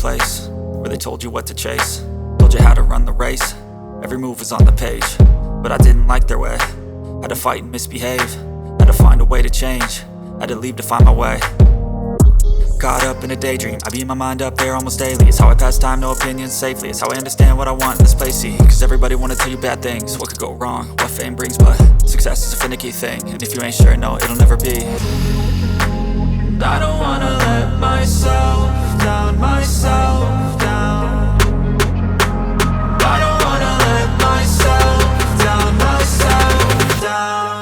place where they told you what to chase, told you how to run the race. Every move was on the page, but I didn't like their way. Had to fight and misbehave, had to find a way to change, had to leave to find my way. Caught up in a daydream, I beat my mind up there almost daily. It's how I pass time, no opinions safely. It's how I understand what I want in this place, see. Cause everybody wanna tell you bad things, what could go wrong, what fame brings. But success is a finicky thing, and if you ain't sure, no, it'll never be. I don't wanna let myself down, myself down. I don't wanna let myself down, myself down.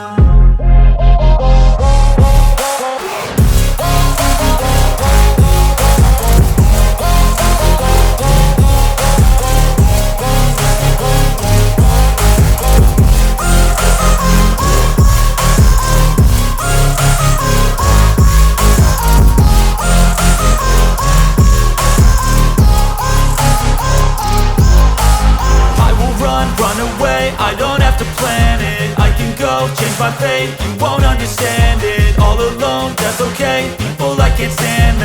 I don't have to plan it, I can go change my fate. You won't understand it, all alone, that's okay. People, I can't stand